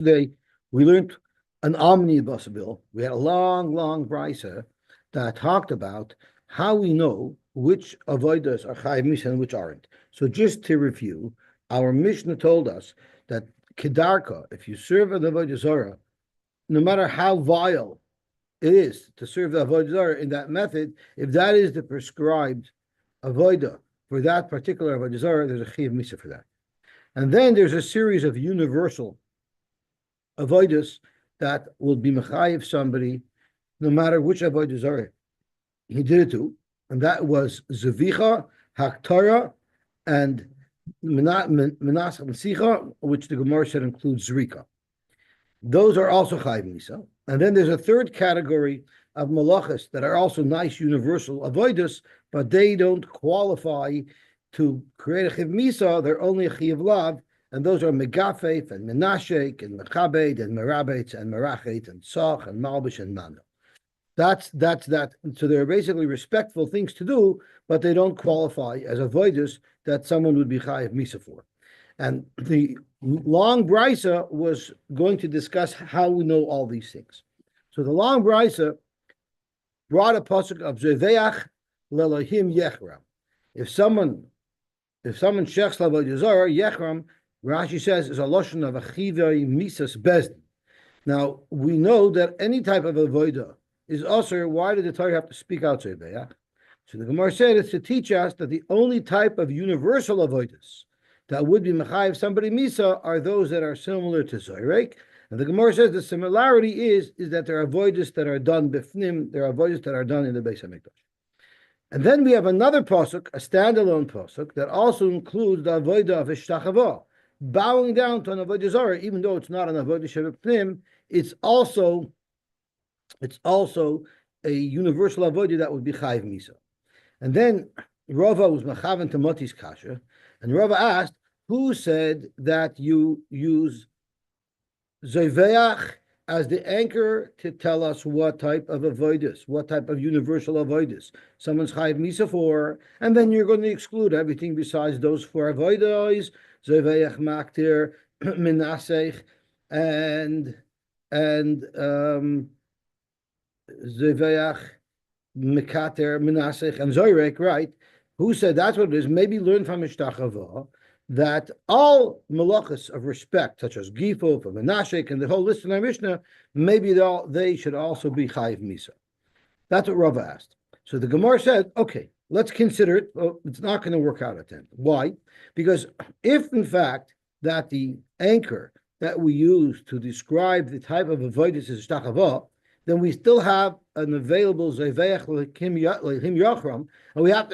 Yesterday, we learned an omnibus bill. We had a long brisa that talked about how we know which avodas are chayiv misa and which aren't. So just to review, our Mishnah told us that kedarka, if you serve an avodah zarah, no matter how vile it is to serve the avodah zarah in that method, if that is the prescribed avodah for that particular avodah zarah, there's a chayiv misa for that. And then there's a series of universal avodas that will be mechayiv somebody, no matter which avodah zarah he did it to, and that was zevicha, haktara, and menas mesicha, which the Gemara said includes zrika. Those are also chayiv misa. And then there's a third category of malachas that are also nice universal avodas, but they don't qualify to create a chayiv misa. They're only a chayiv lav. And those are Megafef and Menashek and Mechabed and Merabet and Merachet and Sach and Malbish and Mana. That's that. So they're basically respectful things to do, but they don't qualify as avoidus that someone would be chayiv misa for. And the long brisa was going to discuss how we know all these things. So the long brisa brought a pasuk of Zeveach Lelohim Yechram. If someone shechs l'avodah zarah Yechram, Rashi says is a loshon of a chivay misas bezdin. Now we know that any type of avodah is usher. Why did the Torah have to speak out zeveach? So the Gemara said it's to teach us that the only type of universal avodas that would be mechayiv somebody misa are those that are similar to zoyrek. And the Gemara says the similarity is that there are avodas that are done bifnim, there are avodas that are done in the Beis Hamikdash. And then we have another pasuk, a standalone pasuk that also includes the avodah of ishtachavah. Bowing down to an avodah zarah, even though it's not an avodah shebepnim, it's also a universal avodah that would be chayiv misa. And then Rava was machavan to Moti's kasha, and Rava asked, who said that you use zeveach as the anchor to tell us what type of avodas, what type of universal avodas someone's chayiv misa for, and then you're going to exclude everything besides those four avodas, zeveach maktir, menasech, and zeveach mekater, menasech, and zoyrek, right? Who said that's what it is? Maybe learn from Ishtachava that all malachas of respect, such as Gifo, for Menashek, and the whole list in our Mishnah, maybe they should also be chayiv misa. That's what Rava asked. So the Gemara said, okay, let's consider it. Well, it's not going to work out at the end. Why? Because if, in fact, that the anchor that we use to describe the type of avodas is Ishtachava, then we still have an available zeveach l'him yachram, and we have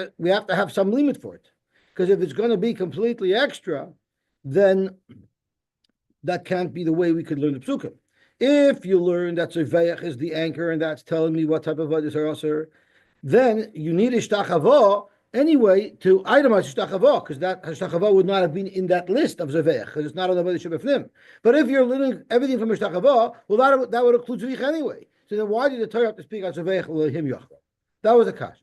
to have some limit for it. Because if it's going to be completely extra, then that can't be the way we could learn the psukim. If you learn that zeveach is the anchor and that's telling me what type of avodas are also, then you need ishtachava anyway to itemize ishtachava, because that ishtachava would not have been in that list of zeveach, because it's not on the avodah shebefnim. But if you're learning everything from ishtachava, well, that would include zrich anyway. So then why did the Torah have to speak out zeveach l'him yachram? That was a kasha.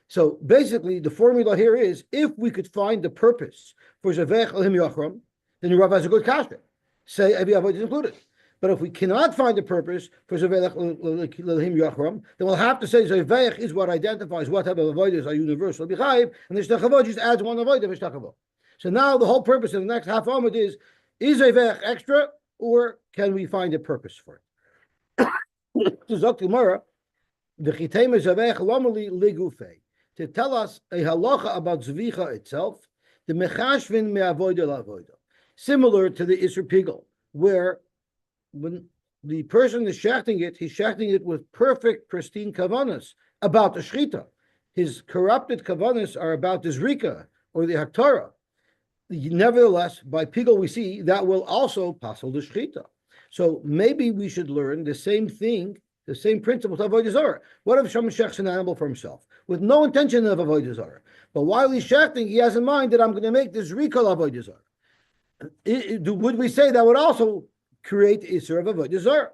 So basically, the formula here is, if we could find the purpose for zeveach l'him yachram, then the Rav has a good kasha. Say every avodah is included. But if we cannot find the purpose for zeveach l'him yachram, then we'll have to say zeveach is what identifies what type of avodas are universal b'chayiv, and the ishtachava just adds one avodah of ishtachava. So now the whole purpose of the next half amud is zeveach extra, or can we find a purpose for it? To tell us a halacha about zvicha itself, the mechashvin me'avoda la'avoda, similar to the Isser Pigel, where when the person is shechting it, he's shechting it with perfect, pristine kavanas about the shchita. His corrupted kavanas are about the zrika or the haktara. Nevertheless, by Pigel we see that will also passel the shchita. So maybe we should learn the same thing, the same principle to avodah zarah. What if someone shechs an animal for himself with no intention of avodah zarah, but while he's shechting, he has in mind that I'm going to make this recall avodah zarah? Would we say that would also create isur of avodah zarah?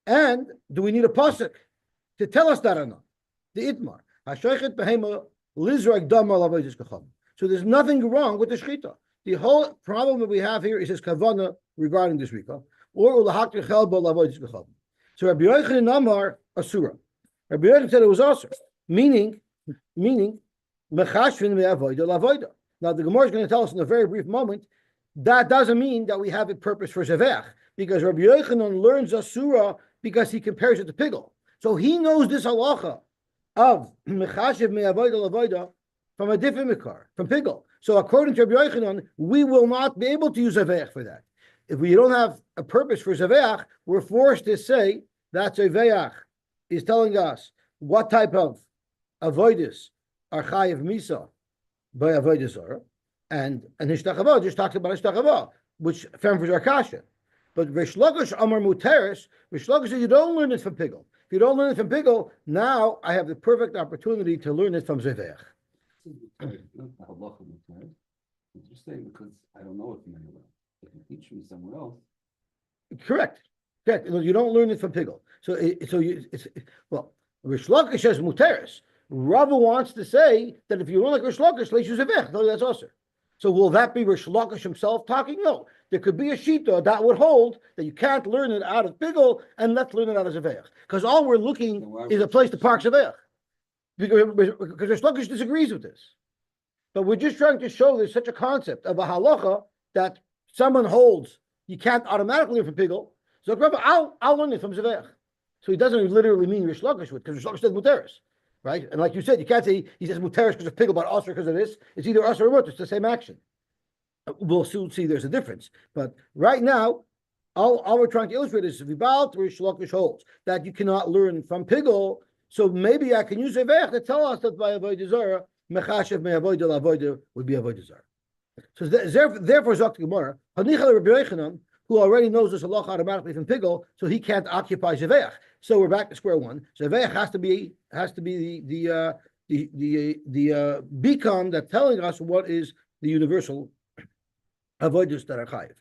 And do we need a pasuk to tell us that or not? The itmar hashoichet behema lizrak damar lavodas kacham. So there's nothing wrong with the shechita. The whole problem that we have here is his kavana regarding this recall. or ulahakir chelba lavoidis b'chol. So Rabbi Yochanan Amar Asura. Rabbi Yochanan said it was also, meaning mechashvin me'avoida lavoida. Now the Gemara is going to tell us in a very brief moment that doesn't mean that we have a purpose for zevech, because Rabbi Yochanan learns Asura because he compares it to pigel. So he knows this halacha of mechashiv me'avoida lavoida from a different mikar, from pigel. So according to Rabbi Yochanan, we will not be able to use zevech for that. If we don't have a purpose for Zaveach, we're forced to say that Zaveach is telling us what type of avoidus are chayiv misa by avoidus zara, and Hishtachava just talks about Hishtachava, which favors our kasha. But Rish Lakish Amar Muteris, Rish Lakish says you don't learn it from Pigel. If you don't learn it from Pigel, now I have the perfect opportunity to learn it from Zaveach. Interesting, because I don't know it from anywhere. If you teach me somewhere else. Correct. You don't learn it from Pigel. Well, Rish Lakish says Muteris. Rava wants to say that if you learn like Rish Lakish, Leishu Zavech, that's also. So will that be Rish Lakish himself talking? No. There could be a shita that would hold that you can't learn it out of Pigel and let's learn it out of Zavech. Because all we're looking is a place to park Zavech. Because Rish Lakish disagrees with this. But we're just trying to show there's such a concept of a halacha that someone holds you can't automatically learn from Pigel. So Rabbi, I'll learn it from Zavech. So he doesn't literally mean Rish Lakish with, because Rish Lakish says Muteris, right? And like you said, you can't say he says Muteris because of Pigel, but Asr because of this. It's either Asr or Mutter. It's the same action. We'll soon see there's a difference. But right now, all we're trying to illustrate is Vibal Rish Lakish holds that you cannot learn from Pigel. So maybe I can use Zavech to tell us that by Avodah Zarah, Mechashev me Avodah Lavodah would be Avodah Zarah. So therefore, Zok Gemara, Hanichal Rabbi Yochanan, who already knows this halacha automatically from Pigel, so he can't occupy Zaveach. So we're back to square one. Zaveach has to be the beacon that's telling us what is the universal avoidus that are chayiv.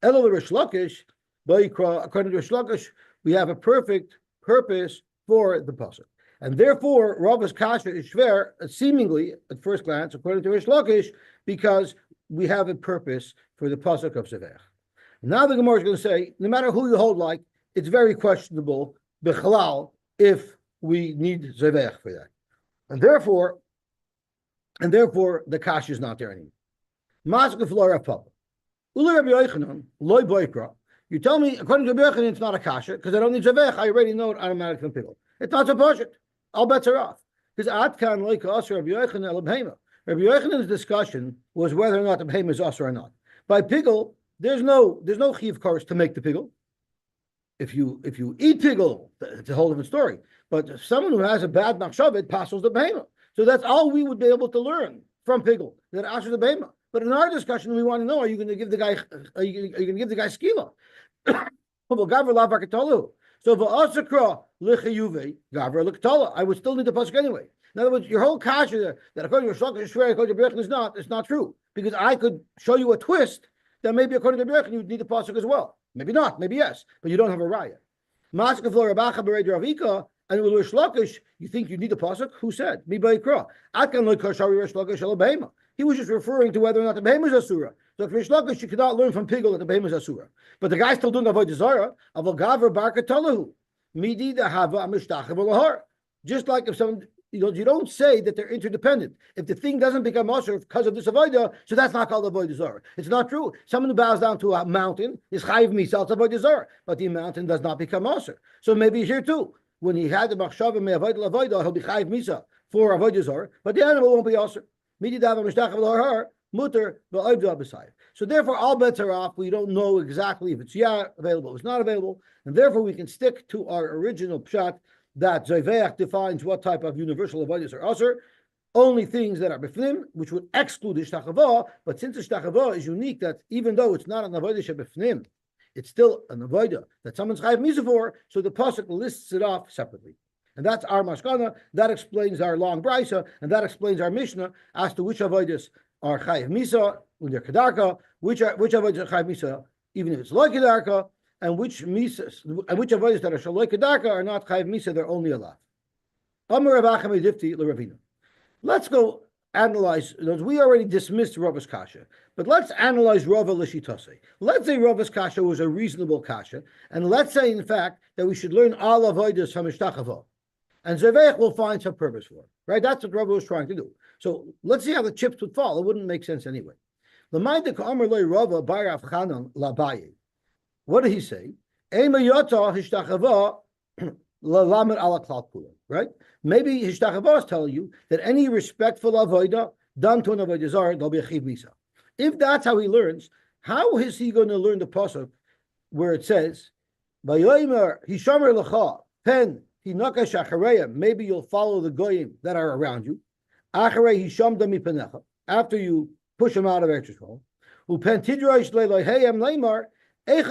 Elul Rish Lakish, according to Rish Lakish, we have a perfect purpose for the pasuk, and therefore Rava's kasha is shver, seemingly at first glance, according to Rish Lakish, because we have a purpose for the pasuk of Zaveach. Now the Gemara is going to say, no matter who you hold like, it's very questionable, b'chalal, if we need Zaveach for that. And therefore, the kash is not there anymore. You tell me, according to Rabbi Yochanan, it's not a kasha, because I don't need Zaveach, I already know it automatically from Pigel. It's not so poshut. All bets are off. Because Atkan like Asr Rabbi Yochanan el Behema. Rabbi Yochanan's discussion was whether or not the Behema is Asr or not. By Pigel, there's no chiv course to make the pigel. If you eat pigel, it's a whole different story. But someone who has a bad machshavit passes the behema. So that's all we would be able to learn from pigel, that asks the behema. But in our discussion, we want to know: are you going to give the guy skila? So v'asakra lichayuve gavra liktala. I would still need the pasuk anyway. In other words, your whole kasha that according to Shlokish is shver, according to Berachon is not. It's not true, because I could show you a twist. Then maybe according to Berachon, you would need the pasuk as well. Maybe not, maybe yes, but you don't have a raya. And with Rish Lakish, you think you need the pasuk? Who said? Mi ba'ikra. He was just referring to whether or not the behemoth is asura. So if Rish Lakish, you cannot learn from Pigel that the behemoth is asura. But the guy's still doing avodah zarah. Avogaver barka talahu. Midi dahava amishtachav lahar. Just like if someone. You don't say that they're interdependent. If the thing doesn't become usher because of this avodah, so that's not called avodah zarah. It's not true. Someone who bows down to a mountain is chayiv misa, it's avodah zarah, but the mountain does not become usher. So maybe here too, when he had the machshava me'avodah avodah, he'll be chayiv misa for avodah zarah, but the animal won't be usher. So therefore, all bets are off. We don't know exactly if it's available, it's not available, and therefore we can stick to our original pshat that Zaveach defines what type of universal avodas are asur, only things that are befnim, which would exclude Ishtachava, but since Ishtachava is unique, that even though it's not an avodah shebefnim, it's still an avodah that someone's chayiv misa for, so the pasuk lists it off separately. And that's our mashkana, that explains our long brisa, and that explains our mishnah as to which avodas are chayiv misa when they're kedarka, which avodas are chayiv misa even if it's like kedarka, and which misas and which avodas that are shaloi kedarka are not chayiv misa, they're only a lot. Let's go analyze. We already dismissed Rava's kasha, but let's analyze Rava l'shitase. Let's say Rava's kasha was a reasonable kasha, and let's say in fact that we should learn all avodas from Ishtachavo, and Zevech will find some purpose for it. Right? That's what Rava was trying to do. So let's see how the chips would fall. It wouldn't make sense anyway. What did he say? Right? Maybe Hishtachava is telling you that any respectful avodah done to an avodah zarah, there'll be a chiv misa. If that's how he learns, how is he going to learn the pasuk where it says, "Vayomer hishamer lecha pen hinakash achareya"? Maybe you'll follow the goyim that are around you. Acharei hishamda mipenecha. After you push them out of Eretz Yisrael, upen tidrash lelohayim leimar. We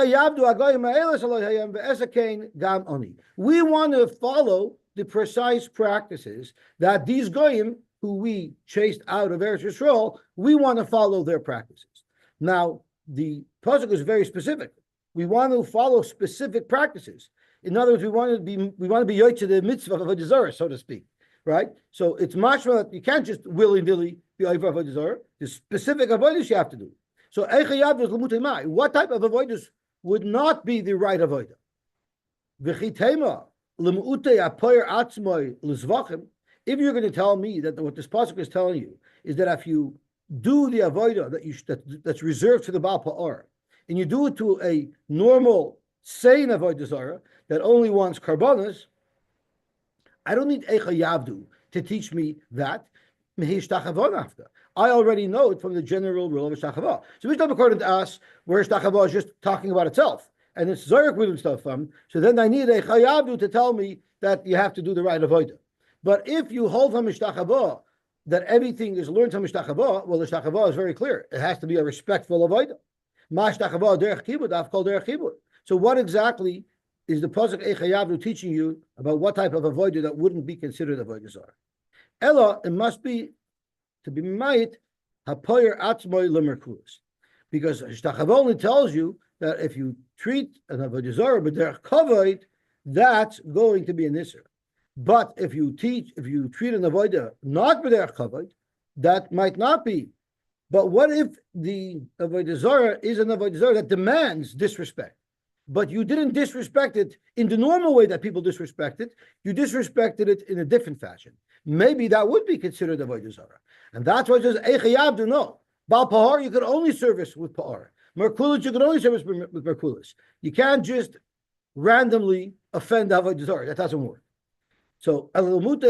want to follow the precise practices that these goyim who we chased out of Eretz Yisrael, we want to follow their practices. Now, the pasuk is very specific. We want to follow specific practices. In other words, we want to be yoy to the mitzvah of Avodah Zarah, so to speak, right? So it's mashma that you can't just willy-nilly be yoy for Avodah Zarah. There's specific avodas you have to do. So, what type of avodas would not be the right avodah? If you're going to tell me that what this pasuk is telling you is that if you do the avodah that's reserved to the Baal Pa'ar, and you do it to a normal sane avodah zarah that only wants karbanas, I don't need Eicha Yavdu to teach me that. I already know it from the general rule of Hishtachava. So Mishnah, according to us, where Hishtachava is just talking about itself, and it's Zarek we learn stuff from, so then I need a Chayavdu to tell me that you have to do the right avodah. But if you hold from Hishtachava that everything is learned from Hishtachava, well, Hishtachava is very clear. It has to be a respectful avodah. Ma Hishtachava derech kibud, af kol derech kibud. So what exactly is the pasuk Chayavdu teaching you about what type of avodah that wouldn't be considered avodah zarah? Ella, it must be to be might hapoyer atzmoy lemerkulas, because Hishtachava only tells you that if you treat an avodah zarah b'derech kavod, that's going to be an isser. But if you treat an avodah not b'derech kavod, that might not be. But what if the avodah zarah is an avodah zarah that demands disrespect? But you didn't disrespect it in the normal way that people disrespect it. You disrespected it in a different fashion. Maybe that would be considered avodah zarah, and that's why it says Eichayavdu. No, Baal Pahar you could only service with Pahar. Merkulis you could only service with Merkulis. You can't just randomly offend avodah zarah. That doesn't work. So I would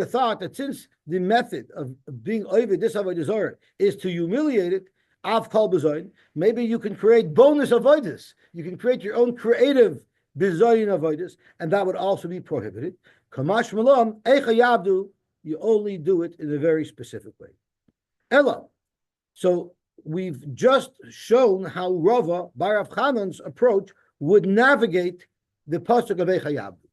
have thought that since the method of being over this avodah zarah is to humiliate it, Av kol b'zoyin, maybe you can create bonus avodas. You can create your own creative b'zoyin avodas, and that would also be prohibited. Kamash malam eicha yavdu, you only do it in a very specific way. Ella. So we've just shown how Rava, by Rav Chanan's approach, would navigate the pasuk of eicha yavdu.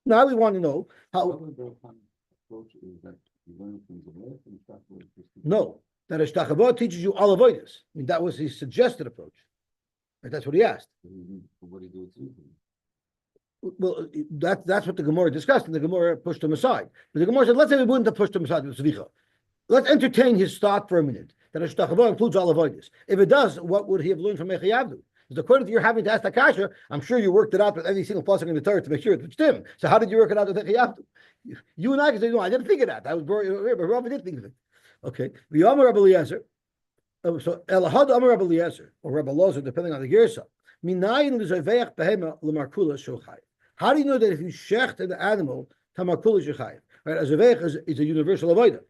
Now we want to know how. Approach is that you learn from the left and start with No. That Hishtachava teaches you all avodas. I mean, that was his suggested approach. Right? That's what he asked. What do you do with you? Well, that's what the Gemara discussed, and the Gemara pushed him aside. But the Gemara said, let's say we wouldn't have pushed him aside with Zvicha. Let's entertain his thought for a minute, that Hishtachava includes all avodas. If it does, what would he have learned from Echayavdu? Because according to your having to ask the kasha, I'm sure you worked it out with every single pasuk in the Torah to make sure it fits him. So how did you work it out with Echayavdu? You and I can say, no, I didn't think of that. I was but Rava did think of it. Okay, the Amar Rabbi Eliezer. So Elahad Amar Rabbi Eliezer or Rabbi Lozer, depending on the girsa. Minayin l'zayveach behema l'markula shulchay. How do you know that if you shecht an animal, tamarkula shulchay? Right, a zayveach is a universal avodah.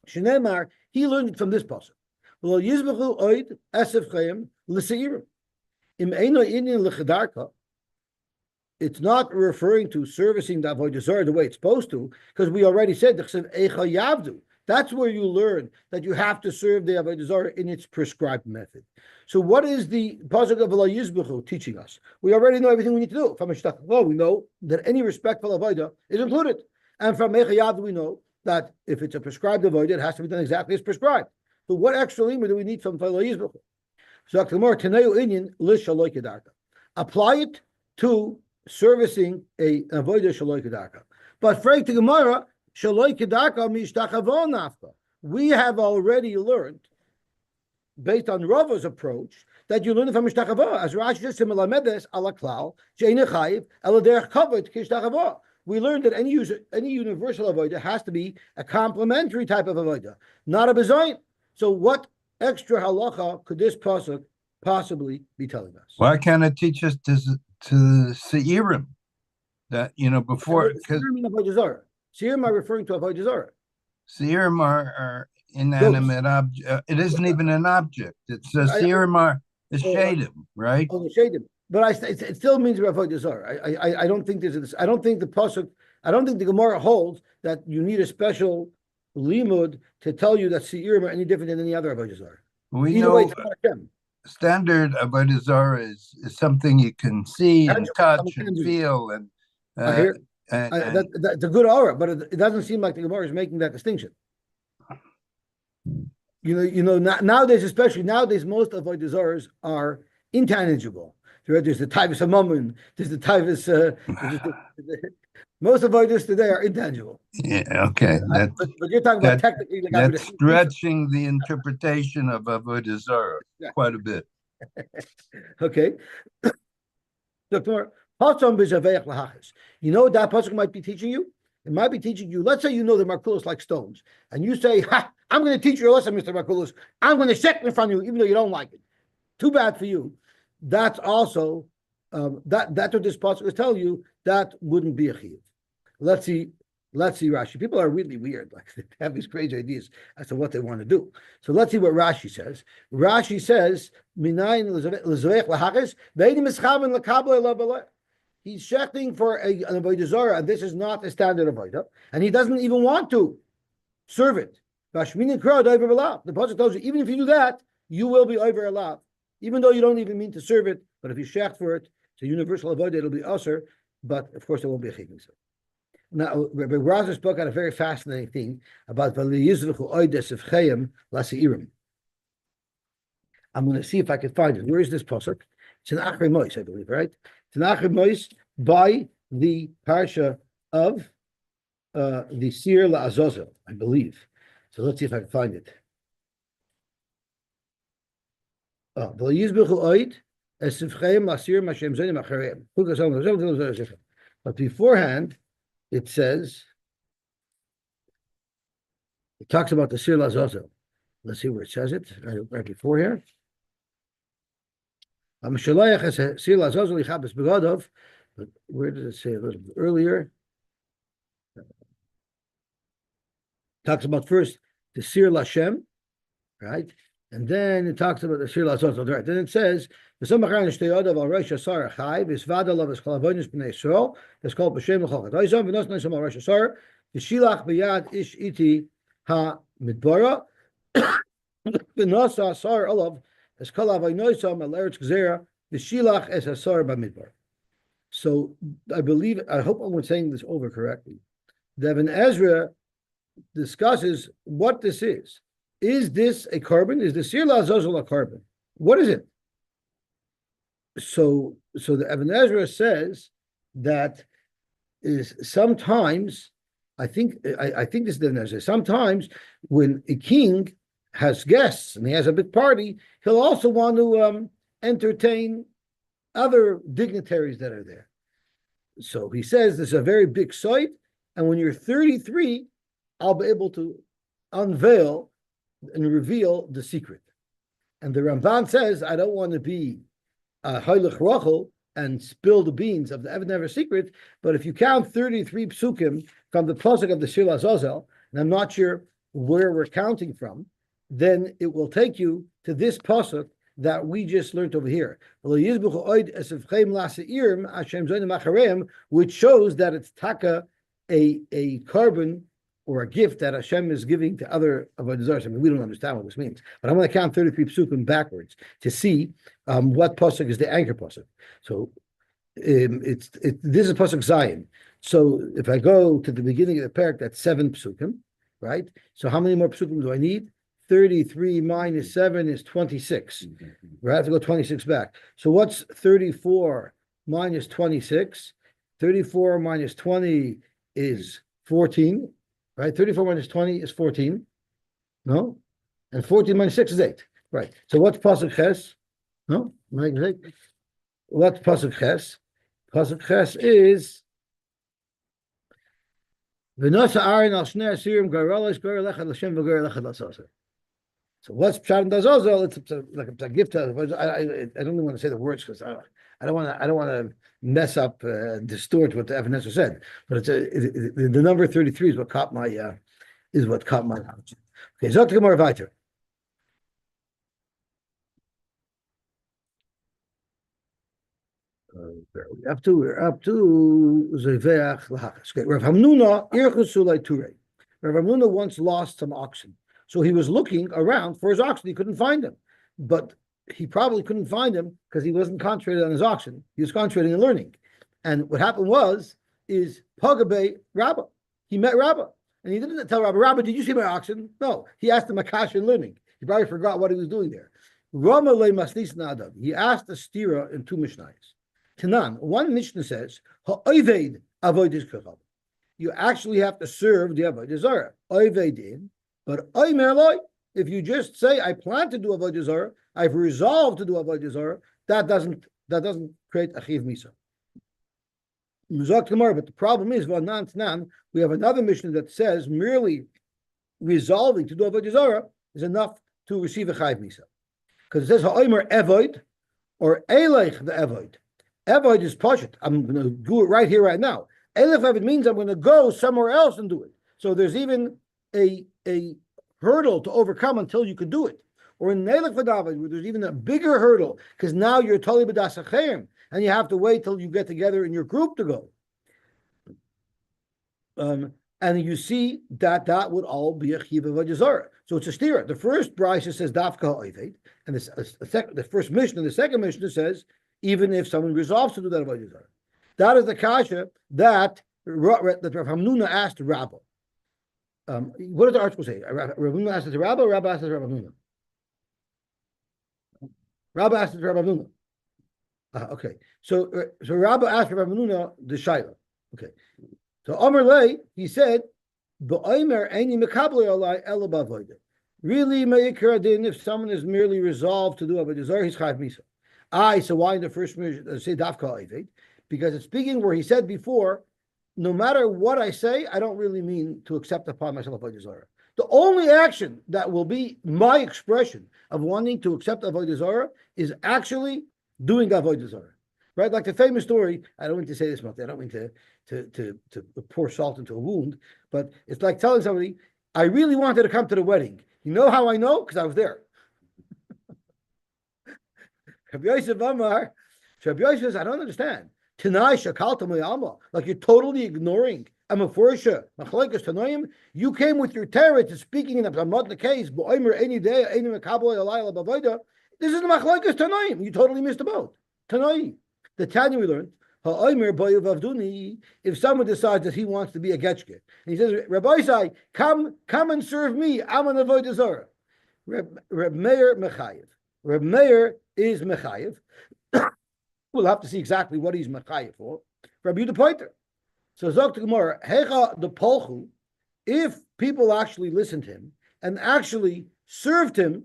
Shneimar, he learned it from this pasuk. Lo yizbechu oid esef chayim l'seirim. Im eino inyan l'chedarka. It's not referring to servicing the avodah zarah the way it's supposed to, because we already said the chsev eicha yavdu. That's where you learn that you have to serve the avodah zarah in its prescribed method. So, what is the pasuk of Lo Yizbechu teaching us? We already know everything we need to do. From Hishtachava, we know that any respectful avodah is included, and from Echayavdu, we know that if it's a prescribed avodah, it has to be done exactly as prescribed. So, what extra limit do we need from Lo Yizbechu? So, apply it to servicing a avodah shaloi kedaka. But frag to Gemara, shaloi kedaka mishtachavon nafka. We have already learned, based on Rava's approach, that you learn from mishtachavon. As Rashi says, "Simelamedes ala klal she'ein chayiv ela derech kavod kishtachavon." We learned that any universal avodah has to be a complementary type of avodah, not a bezoin. So, what extra halacha could this pasuk possibly be telling us? Why can't it teach us to Seirim? That, before, because Seirim are referring to avodah zarah. Seirim are inanimate object. It isn't even an object. It's Seirim are a shadim, right? Oh, the shadim. But it still means avodah zarah. I don't think I don't think the pasuk. I don't think the Gemara holds that you need a special limud to tell you that Seirim are any different than any other avodah zarah. We Either know way, it's not Hashem. Standard avodah zarah is something you can see and touch and feel, and that's a good aura, but it doesn't seem like the Gemara is making that distinction. Nowadays, most avodah zarahs are intangible. There's the tyvus hamamon, there's the tyvus. Most avodas today are intangible. Yeah, okay. But you're talking about technically. That's stretching the interpretation of avodah zarah quite a bit. Okay. You know what that pasuk might be teaching you? It might be teaching you, let's say you know the Markulos like stones, and you say, I'm going to teach you a lesson, Mr. Markulos. I'm going to set in front of you, even though you don't like it. Too bad for you. That's also, that's what this pasuk is telling you, that wouldn't be a chiyuv. Let's see Rashi. People are really weird. Like, they have these crazy ideas as to what they want to do. So let's see what Rashi says. Rashi says, he's shechting for an avodah zarah, and this is not a standard avodah, and he doesn't even want to serve it. The pasuk tells you, even if you do that, you will be over alav, even though you don't even mean to serve it. But if you shecht for it, it's a universal avodah, it'll be usher, but of course it won't be a chiyuv. Now, Rabbi Raza spoke out a very fascinating thing about I'm going to see if I can find it. Where is this pasuk? It's in Achrei Mos, I believe, right? It's in Achrei Mos by the parsha of the Sir LaAzazel, I believe. So let's see if I can find it. But beforehand, it says, it talks about the Sir LaAzazel. Let's see where it says it, right before here. But where does it say a little bit earlier? Talks about first the Sir Lashem, right? And then it talks about the Sir LaAzazel, right? Then it says, it's called B'Shem L'Chol Chatoisam, V'nos Noisam Al Rosh Hasar, V'shilach B'yad Ish Iti Ha-Midbara, V'nos Hasar Olav, Es Kol Avay Noisam Al Eretz Gzera, V'shilach Es Hasar B'Midbar. So I hope I'm saying this over correctly. Devin Ezra discusses what this is. Is this a carbon? Is the Sir LaAzazel a carbon? What is it? So the Even Ezra says that is sometimes, I think this is the Even Ezra. Sometimes when a king has guests and he has a big party, he'll also want to entertain other dignitaries that are there. So he says this is a very big site, and when you're 33, I'll be able to unveil and reveal the secret. And the Ramban says, I don't want to be Heilich Rachel and spill the beans of the Even Ezra secret, but if you count 33 psukim from the pasuk of the Sir LaAzazel, and I'm not sure where we're counting from, then it will take you to this pasuk that we just learned over here, which shows that it's taka a carbon or a gift that Hashem is giving to other avodah zarah. I mean, we don't understand what this means, but I'm going to count 33 psukim backwards to see what pasuk is the anchor pasuk. So this is pasuk Zion. So if I go to the beginning of the parak, that's 7 psukim, right? So how many more psukim do I need? 33 minus 7 is 26. Right? I have to go 26 back. So what's 34 minus 26? 34 minus 20 is 14, right? 34 minus 20 is 14. No? And 14 minus 6 is 8. Right. So what's Pasuk Ches? No? What's Pasuk Ches? Pasuk Ches is V'nosa Aaron al Shnei Asirim Garelis Ger Lechad L'Shem V'Ger Lechad L'Sasa. So what's Pshat and Dazozel? It's like a gift. I don't even want to say the words because I don't want to mess up, distort what the Evan said. But the number 33 is what caught my attention. Okay, Zot Gemara weiter. We're up to Zeveach Lahachas. Okay, Rav Hamnuna Irchusulai Ture. Rav Hamnuna once lost some oxen, so he was looking around for his oxen. He couldn't find them, but he probably couldn't find them because he wasn't concentrated on his oxen. He was concentrating on learning. And what happened is Pagabe Rabbah. He met Rabbah, and he didn't tell Rabbah, did you see my oxen? No, he asked him Akash in learning. He probably forgot what he was doing there. Rama le masnis nadav. He asked the stira in two Mishnayos. Tanan, one Mishnah says, Ha'oived avoidis kachab. You actually have to serve the avodah zarah. Oivedin, but oimer loy. If you just say, I plan to do avodah zarah, I've resolved to do avodah zarah, that doesn't create achiv misa. But the problem is, we have another Mishnah that says merely resolving to do avodah zarah is enough to receive a chayiv misa, because it says ha'omer evoid or eleich the evoid. Evoid is pashut. I'm going to do it right here, right now. Elef evoid means I'm going to go somewhere else and do it. So there's even a hurdle to overcome until you could do it. Or in Neilach V'David, where there's even a bigger hurdle, because now you're totally b'das achayim, and you have to wait till you get together in your group to go. And you see that would all be a chiv avodah zarah. So it's a stira. The first brisa says dafka ha'oived, and the first Mishnah, the second Mishnah says even if someone resolves to do that avodah zarah. That is the kasha that Rav Hamnuna asked Rabbah. What does the article say? Rav Hamnuna asked it to Rabbah, or Rabbah asked it to Rav Hamnuna? Rabbah asked it to Rav Hamnuna. Okay, so Rabbah asked Rav Hamnuna the shaila. Okay, so Omer Lei, he said, "Ba'omer eini mekabel alai ela b'avodah." Really, meikar adin, if someone is merely resolved to do avodah zarah, he's chayav misa. So why in the first say dafka oived? Because it's speaking where he said before, no matter what I say, I don't really mean to accept upon myself avodah zarah. The only action that will be my expression of wanting to accept avodah zarah is actually doing avodah zarah, right? Like the famous story. I don't mean to say this much. I don't mean to pour salt into a wound, but it's like telling somebody, I really wanted to come to the wedding. You know how I know? Because I was there. Rabbi Yosef Amar, Rabbi Yosef says, I don't understand. Tanai shakalta mayama, like you're totally ignoring. I'm a forsha. Machlekes tanoim. You came with your terror to speaking in I'm not the case. But any day, any mekabel alayla bavoda. This is the machlekes tanoim. You totally missed the boat. Tanai. The Tanya we learned. Ha'omer boyav avduni. If someone decides that he wants to be a getchke, and he says, Rabbi Isai, come and serve me. I'm an avodah zarah. Reb Meir mechayev. Reb Meir is mechayev. We'll have to see exactly what he's mechayev for. Rabbi Yehuda Poiter. So Zok to Gemara, Hecha the Polchu, if people actually listened to him and actually served him,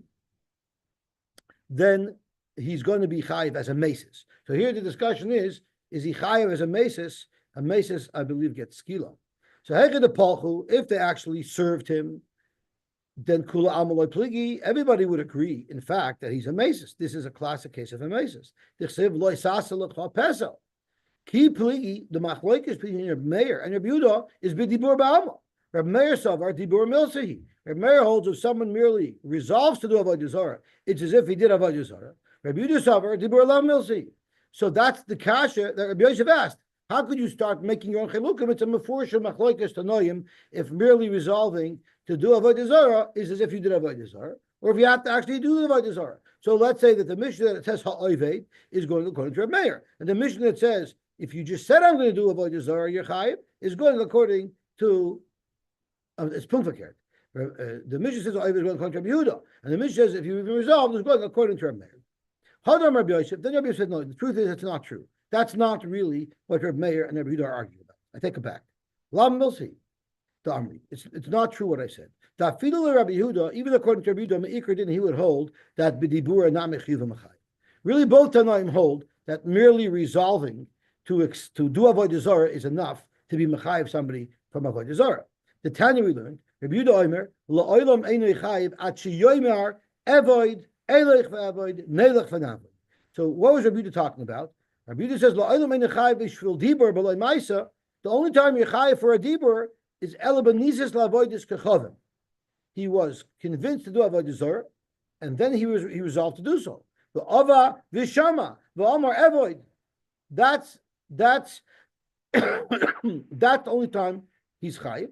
then he's going to be chayev as a mesis. So here the discussion is he chayev as a mesis? A mesis, I believe, gets skila. So Hecha the Polchu, if they actually served him, then kula amaloi pligi, everybody would agree, in fact, that he's a mesis. This is a classic case of a mesis. Dichsev loy sasa l'chal pesel. Ki pligi, the machlokes between Reb Meir and Reb Yehuda is b'dibur ba'alma. Reb Meir savar dibur milsehi. Reb Meir holds if someone merely resolves to do avodah zarah, it's as if he did avodah zarah. Reb Yehuda savar dibur lav milsehi. So that's the kasha that Reb Yosef asked. How could you start making your own chilukim? It's a mefurish machlokes tanoim if merely resolving to do avodah zarah is as if you did avodah zarah, or if you have to actually do the avodah zarah. So let's say that the Mishnah that says ha'oived is going according to Reb Meir, and the Mishnah that says if you just said I'm going to do avodah zarah, you're chayiv, is going according to it's punfakert. The Mishnah says ha'oived is going according to Reb Yehuda, and the Mishnah says if you even resolved, it's going according to Reb Meir. Hadam Reb Yosef. Then Reb Yosef said no. The truth is it's not true. That's not really what Reb Meir and Reb Yehuda are arguing about. I take it back. Lam Milsi, the Amri. It's not true what I said. That Rabbi Yehuda, even according to Rabbi Yehuda, Meikar didn't, he would hold that b'dibura not mechiv machai. Really, both Tanaim hold that merely resolving to do avodah zarah is enough to be mechayiv somebody from avodah zarah. The Tanya we learned, Rabbi Yehuda Omer, la'olam einu chayiv at sheyoymar avoid elech v'avoid nelech v'navoid. So what was Rabbi Yehuda talking about? Rabbi Yehuda says la'olam einu chayiv b'shvil dibur b'loy ma'isa. The only time you're chayiv for a dibur is elabanizis la'avoidis kechavim. He was convinced to do avodah zarah, and then he resolved to do so. The ava v'shama v'amar avoid. That's that's the only time he's chayiv.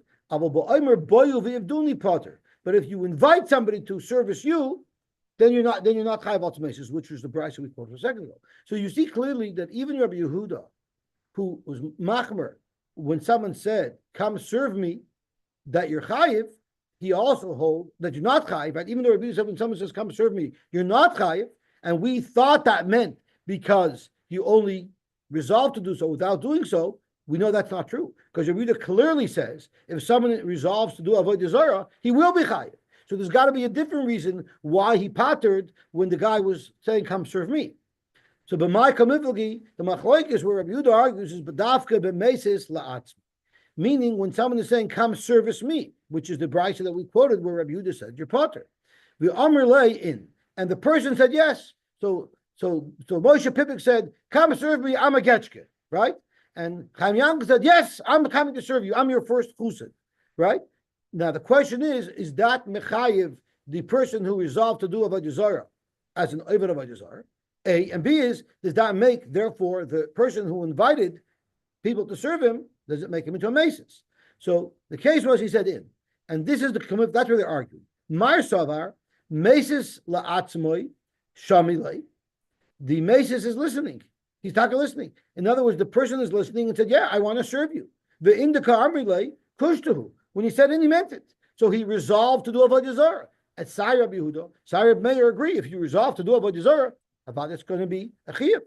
But if you invite somebody to service you, then you're not chayiv ultimasis, which was the brisa we quoted a second ago. So you see clearly that even Rabbi Yehuda, who was machmer, when someone said, "Come serve me," that you're chayiv, he also holds that you're not chayiv. Right? Even though Rabbi Yehuda said when someone says, "Come serve me," you're not chayiv, and we thought that meant because you only resolved to do so without doing so. We know that's not true because Rabbi Yehuda clearly says if someone resolves to do avodah zarah, he will be chayiv. So there's got to be a different reason why he pattered when the guy was saying, "Come serve me." So b'may kamivlgi, the machlokes where Rabbi Yehuda argues is b'dafka b'meisis la'atzmi, meaning when someone is saying, "Come service me," which is the brisa that we quoted where Rabbi Yehuda said, "You're pater." The Amr lay in, and the person said yes. So Moshe Pipik said, "Come serve me, I'm a getchke," right? And Chaim Yankel said, "Yes, I'm coming to serve you. I'm your first chused," right? Now the question is that mechayiv the person who resolved to do avodah zarah as an oved avodah zarah? A, and B is, does that make therefore the person who invited people to serve him, does it make him into a mason? So the case was he said in, and this is that's where they're arguing. Mar savar masis la'atzmoi shamilei. The masis is listening. He's talking listening. In other words, the person is listening and said, "Yeah, I want to serve you." The indika amrilei kushtahu. When he said it, he meant it. So he resolved to do avodah zarah. At Sai Rabbi Yehuda, Sai Rabbi Meir agree. If you resolve to do avodah zarah, about it's going to be a chiyuv.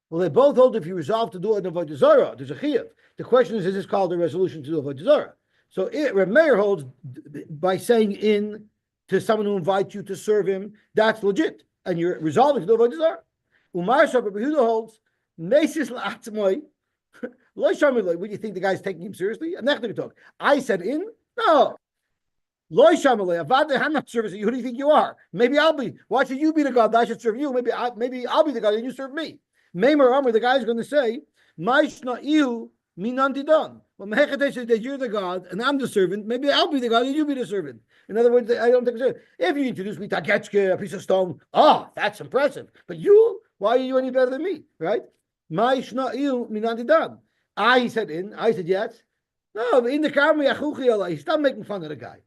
Well, they both hold if you resolve to do an avodah zarah, there's a chiyuv. The question is this called a resolution to do avodah zarah? So Rabbi Meir holds by saying in to someone who invites you to serve him, that's legit, and you're resolving to do avodah zarah. Umar Rabbi Yehuda holds mesis la'atzmoi. What do you think the guy's taking him seriously? I said in? No. I'm not servicing you. Who do you think you are? Maybe I'll be. Why should you be the God that I should serve you? Maybe I'll be the God and you serve me. Meimer Amr, the guy's going to say, Maishna ihu minantidan. Well, Mehechatei says that you're the God and I'm the servant. Maybe I'll be the God and you be the servant. In other words, I don't think so. If you introduce me to Getchke, a piece of stone, that's impressive. But you, why are you any better than me? Right? Maishna ihu minantidan. I said yes. No, in the Karmi Achuchi Allah, stop making fun of the guy.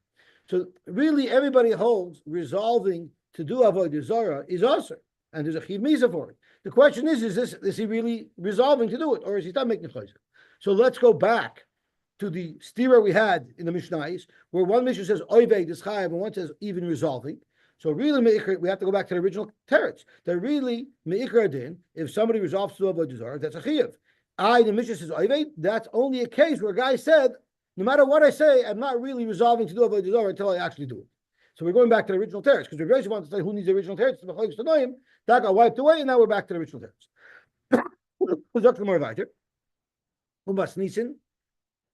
So really, everybody holds resolving to do avodah zarah is also, and there's a chiv misa for it. The question is he really resolving to do it, or is he not making chayzer? So let's go back to the stira we had in the Mishnayos, where one Mishnah says oived is chayav, and one says even resolving. So really, we have to go back to the original teretz. That really meikar din, if somebody resolves to do avodah zarah, that's a chiyav. The Mishnah says oived. That's only a case where a guy said, no matter what I say, I'm not really resolving to do avodah zarah until I actually do it. So we're going back to the original teretz because Rabbi Yosy wants to say who needs the original teretz. That got wiped away, and now we're back to the original teretz.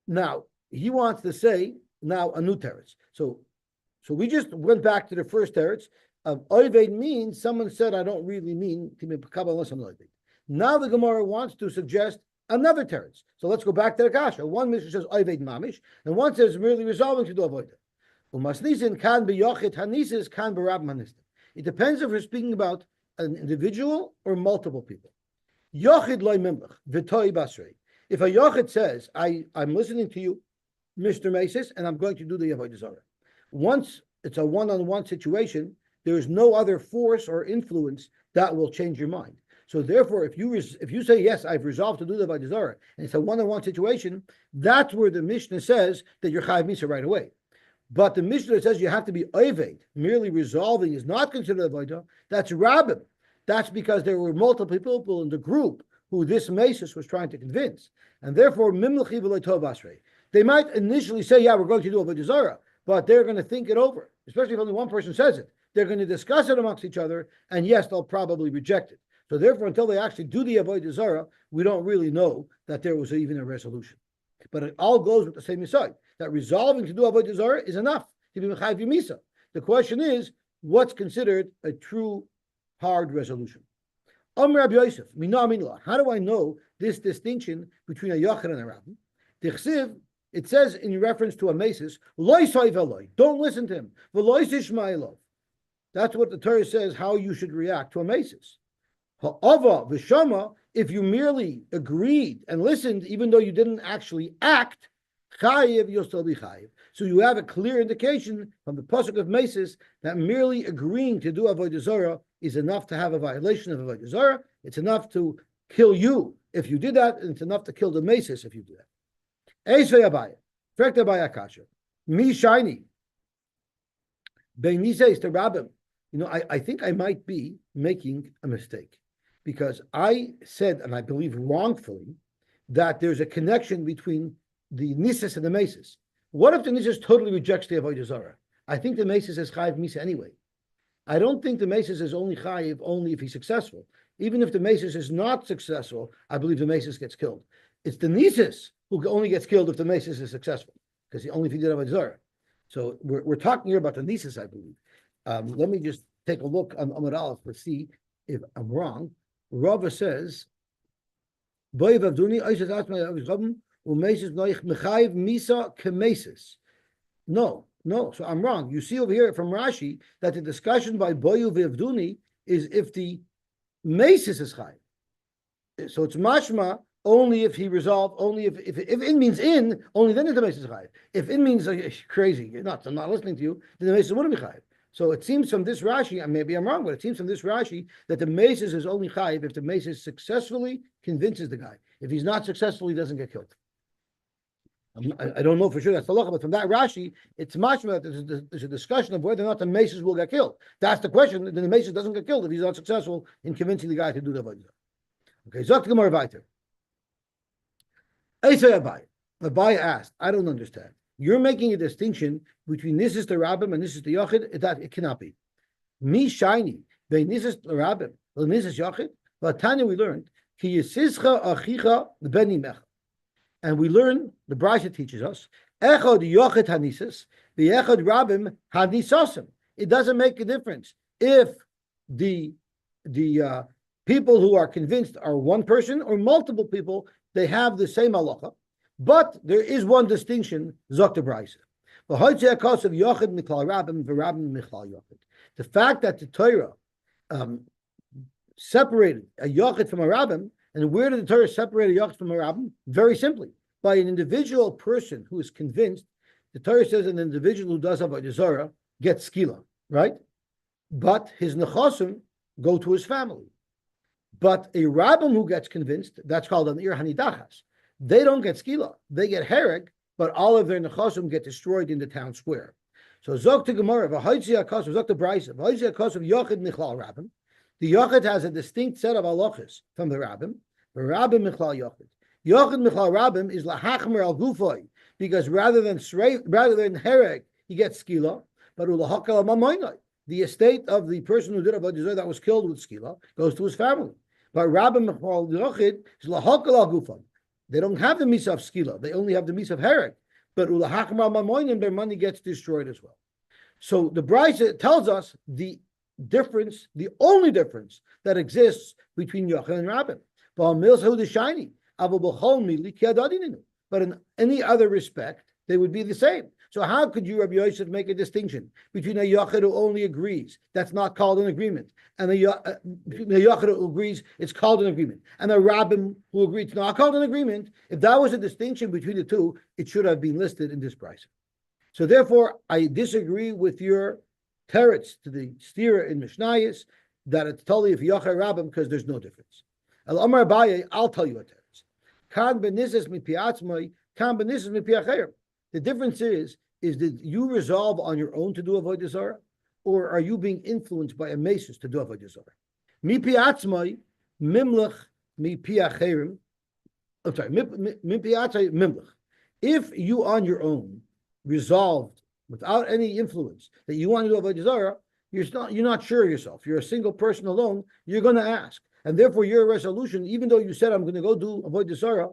Now he wants to say now a new teretz. So we just went back to the first teretz of oived means someone said I don't really mean to be kabbalah unless I'm oived. Now the Gemara wants to suggest another teretz. So let's go back to the kasha. One Mishnah says oived mamish, and one says merely resolving to do avodah. Umasnisin can be yochid hanisis can be rab manistim. It depends if we're speaking about an individual or multiple people. Yochid loy mimlach v'toi basrei. If a yochid says, I'm listening to you, Mr. Mesis, and I'm going to do the avodah zarah. Once it's a one-on-one situation, there is no other force or influence that will change your mind. So therefore, if you say, yes, I've resolved to do the avodah zarah, and it's a one-on-one situation, that's where the Mishnah says that you're chayav misa right away. But the Mishnah says you have to be oived, merely resolving is not considered avodah. That's rabbim. that's because there were multiple people in the group who this Mesis was trying to convince. And therefore, they might initially say, yeah, we're going to do Avodah Zarah, but they're going to think it over, especially if only one person says it. They're going to discuss it amongst each other, and yes, they'll probably reject it. So therefore, until they actually do the Avodah Zarah, we don't really know that there was even a resolution. But it all goes with the same side, that resolving to do Avodah Zarah is enough to be Mechayiv Yemisa. The question is, what's considered a true hard resolution? Rabbi Yosef, how do I know this distinction between a Yachid and a Rabbi? It says in reference to a Mesis, don't listen to him. That's what the Torah says, how you should react to a Mesis. If you merely agreed and listened, even though you didn't actually act, you'll still be chayiv. So you have a clear indication from the pasuk of Mesis that merely agreeing to do avodah zarah is enough to have a violation of avodah zarah. It's enough to kill you if you did that, and it's enough to kill the Mesis if you do that. Eisvei Abaya, Frek Abaya Kasha, Mi Shiny, Beinises to Rabbim. I think I might be making a mistake because I said, and I believe wrongfully, that there's a connection between the Nisis and the Mesis. What if the Nisis totally rejects the Avodah Zarah? I think the Mesis is Chayiv Misa anyway. I don't think the Mesis is only Chayiv only if he's successful. Even if the Mesis is not successful, I believe the Mesis gets killed. It's the Nisis who only gets killed if the Mesis is successful, because only if he did Avodah Zarah. So we're talking here about the Nisis, I believe. Let me just take a look on Amud Aleph to see if I'm wrong. Rava says, no. So I'm wrong. You see over here from Rashi that the discussion by Boyu V'Avduni is if the Mesis is Chai. So it's mashma only if he resolved, only if in means in, only then is the Mesis Chai. If in means crazy, you're nuts, I'm not listening to you, then the Mesis wouldn't be Chai. So it seems from this Rashi, and maybe I'm wrong, but it seems from this Rashi that the Mesis is only Chayiv if the Mesis successfully convinces the guy. If he's not successful, he doesn't get killed. I don't know for sure that's the law, but from that Rashi, it's mashma that there's a discussion of whether or not the Mesis will get killed. That's the question. Then the Mesis doesn't get killed if he's not successful in convincing the guy to do the avodah. Okay, Zok Gemara weiter. Eisei Abai. Abai asked, I don't understand. You're making a distinction between this is the Rabbim and this is the Yachid. That it cannot be. Mi shiny. This is the Rabbim. This is Yachid. But Tanya we learned Ki yisischa achicha beni mecha. And we learn, the Brisa teaches us, Echad Yochid Hanisis, the Echad Rabbim Hanisosim. It doesn't make a difference if the people who are convinced are one person or multiple people, they have the same halacha. But there is one distinction, Zok the Brisa. The fact that the Torah separated a Yochid from a Rabbim, and where did the Torah separate a Yachid from a Rabbim? Very simply, by an individual person who is convinced. The Torah says an individual who does Avodah Zarah gets skila, right? But his nechasim go to his family. But a Rabbim who gets convinced, that's called an Ir Hanidachas. They don't get skila. They get hereg, but all of their nechasim get destroyed in the town square. So Zok to Gemara, V'haitzi HaKos, Zok to Brisa, V'haitzi HaKos of Yochid Michlal Rabbim. The Yochid has a distinct set of halachas from the Rabbim. The Rabbim Michlal Yochid. Yochid Michlal Rabbim is lahachmer al gufoi, because rather than hereg, he gets skila, but ulahakal mamoinai. The estate of the person who did Avodah Zarah that was killed with skila goes to his family. But Rabbim Michlal Yochid is lahakal al gufoi. They don't have the misa of skila; they only have the misa of hereg. But ulahachmer al mamoinim, their money gets destroyed as well. So the Brisa tells us the difference, the only difference that exists between Yochid and Rabbim. But in any other respect, they would be the same. So how could you, Rabbi Yosef, make a distinction between a Yochid who only agrees, that's not called an agreement, and a Yochid who agrees, it's called an agreement, and a Rabbim who agrees, it's not called an agreement? If that was a distinction between the two, it should have been listed in this price. So therefore, I disagree with your teretz to the stira in Mishnayos that it's totally if Yochid Rabbim, because there's no difference. Amar Abaye, I'll tell you what that is. Kan benises mipiatzmai, kan benises mipiacher. The difference is did you resolve on your own to do Avodah Zarah, or are you being influenced by a mesis to do Avodah Zarah? Mi piatzmai mimlech mi piacherim. I'm sorry, mi piatzmai mimlech. If you on your own resolved without any influence that you want to do avodah zarah, you're not sure of yourself. You're a single person alone. You're going to ask, and therefore your resolution, even though you said I'm going to go do avodah zarah,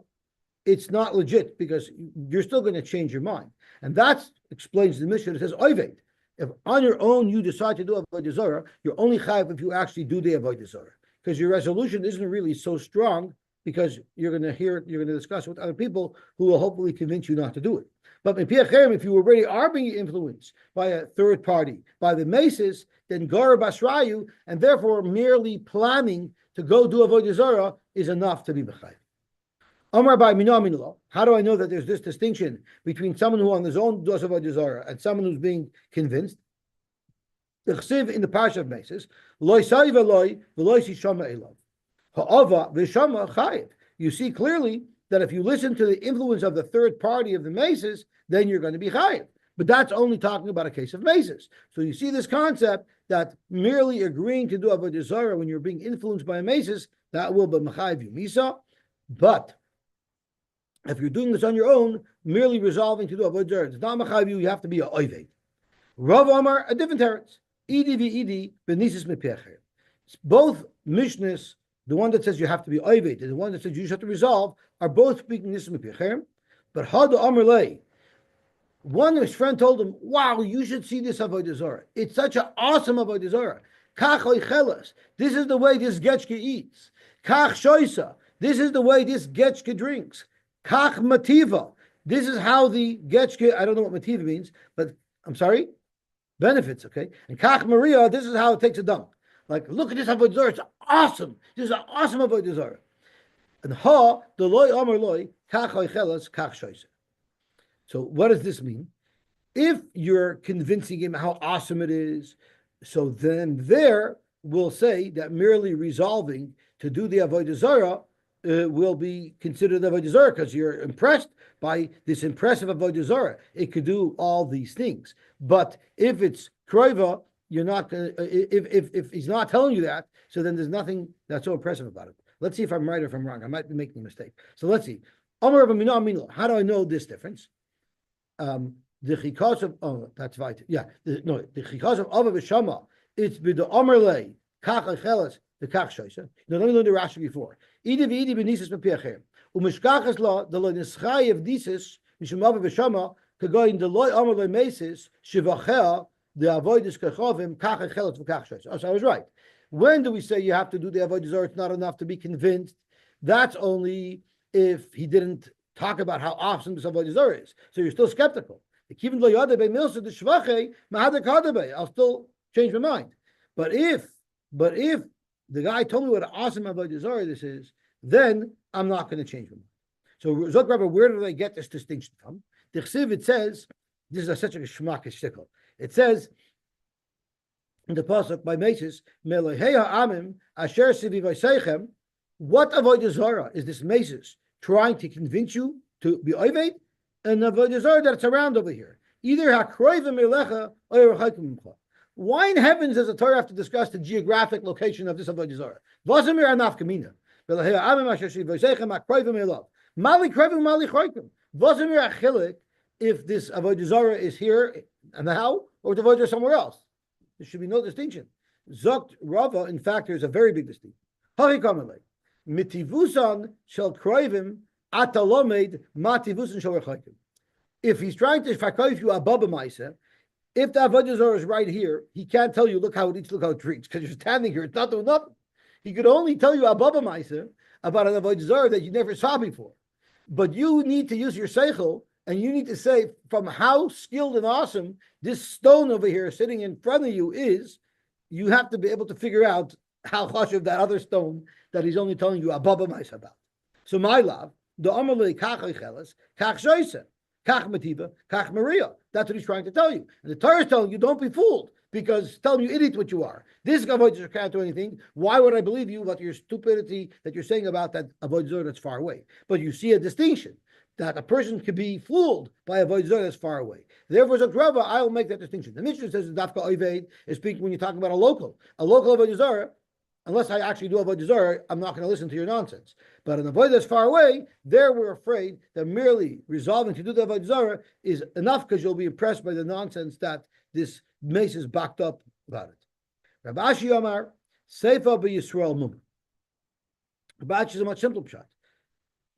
it's not legit because you're still going to change your mind, and that explains the mission. It says oived. If on your own you decide to do avodah zarah, you're only chayav if you actually do the avodah zarah, because your resolution isn't really so strong. Because you're going to discuss it with other people who will hopefully convince you not to do it. But if you already are being influenced by a third party, by the maces, then Gara Basrayu, and therefore merely planning to go do avodah zarah is enough to be b'chayv. Amar by Minah. How do I know that there's this distinction between someone who on his own does avodah zarah and someone who's being convinced? The chsiv in the parsha of maces, loy sa'i v'loy v'loy si shama elav. You see clearly that if you listen to the influence of the third party of the maces, then you're going to be chayiv. But that's only talking about a case of maces. So you see this concept that merely agreeing to do avodah zarah when you're being influenced by a maces, that will be mechayiv you misa. But if you're doing this on your own, merely resolving to do avodah zarah, it's not mechayiv you. You have to be a oived. Rav Amar, a different teretz. Idi v'idi b'nisis mepecher. Both Mishnahs, the one that says you have to be oived and the one that says you just have to resolve, are both speaking nisim mepecher. But Hada Amar lei. One of his friend told him, "Wow, you should see this avodah zarah. It's such an awesome avodah zarah. Kach oichelas. This is the way this getchke eats. Kach shoisa. This is the way this getchke drinks. Kach mativa. This is how the getchke. I don't know what mativa means, but I'm sorry, benefits. Okay, and kach maria. This is how it takes a dump. Like, look at this avodah zarah. It's awesome. This is an awesome avodah zarah. And ha the loy amar loy kach oichelas kach shoisa. So what does this mean? If you're convincing him how awesome it is, so then there we'll say that merely resolving to do the avodah zarah will be considered avodah zarah because you're impressed by this impressive avodah zarah. It could do all these things. But if it's kroiva, you're not going to, if he's not telling you that, so then there's nothing that's so impressive about it. Let's see if I'm right or if I'm wrong. I might be making a mistake. So let's see. Amar of Aminah Aminah. How do I know this difference? The chikos of that's right. Yeah, the chikos of Ava v'Shama. It's be the Omerlei kach achelas the kach shoysa. Now let me learn the Rashi before. Idi v'idi b'nisis b'piachem u'mishkachas la the lo nischai of nisis mishum Ava v'Shama kagoyin the loy Omerlei mesis shivachel the avoidus kachovim kach achelas v'kach shoysa. So I was right. When do we say you have to do the avodah zarah? It's not enough to be convinced. That's only if he didn't talk about how awesome this avodah zarah is. So you're still skeptical. I'll still change my mind. But if the guy told me what an awesome avodah zarah this is, then I'm not going to change my mind. So Zok Rabbi, where do they get this distinction from? The Chsiv, it says, this is such a shmakish shtickle. It says in the pasuk by Mesis, Meloheha Amim Asher Sivi Vaseichem. What avodah zarah is this Mesis trying to convince you to be oived, and avodah zarah that's around over here? Either hakroivim elecha or rechakim mincha. Why in heavens does the Torah have to discuss the geographic location of this avodah zarah? Vasamir anaf kamina. Ve'lehei amim asher shivoseichem hakroivim elav. Mali kroivim mali choikim. Vasamir achilik if this avodah zarah is here and now or the avodah zarah somewhere else. There should be no distinction. Zokt Rava, in fact, there's a very big distinction. Harikamalei. Mitivusan shel kroivim atalomed mativusan shel rechakim. If he's trying to fakayif you ababa ma'isa, if the avodah zarah is right here, he can't tell you look how it eats, look how it drinks, because you're standing here, it's not doing nothing. He could only tell you ababa ma'isa about an avodah zarah that you never saw before. But you need to use your seichel, and you need to say from how skilled and awesome this stone over here sitting in front of you is. You have to be able to figure out how chashuv that other stone that he's only telling you ababa ma'isa about. So my love, the amalei kach oichelas, kach shoyse, kach mativa, kach maria. That's what he's trying to tell you. And the Torah is telling you, don't be fooled, because telling you idiot what you are. This avodah zarah can't do anything. Why would I believe you about your stupidity that you're saying about that avodah zarah that's far away? But you see a distinction that a person could be fooled by avodah zarah that's far away. Therefore, as a Rava, I will make that distinction. The Mishnah says that dafka oived is speaking when you're talking about a local avodah zarah. unless I actually do avodah zarah, I'm not going to listen to your nonsense. But an avodah that's far away, there we're afraid that merely resolving to do the avodah zarah is enough because you'll be impressed by the nonsense that this mace is backed up about it. Rabbi Ashi Omar, Seifa b'Yisrael mum. Rabbi Ashi is a much simpler pshat.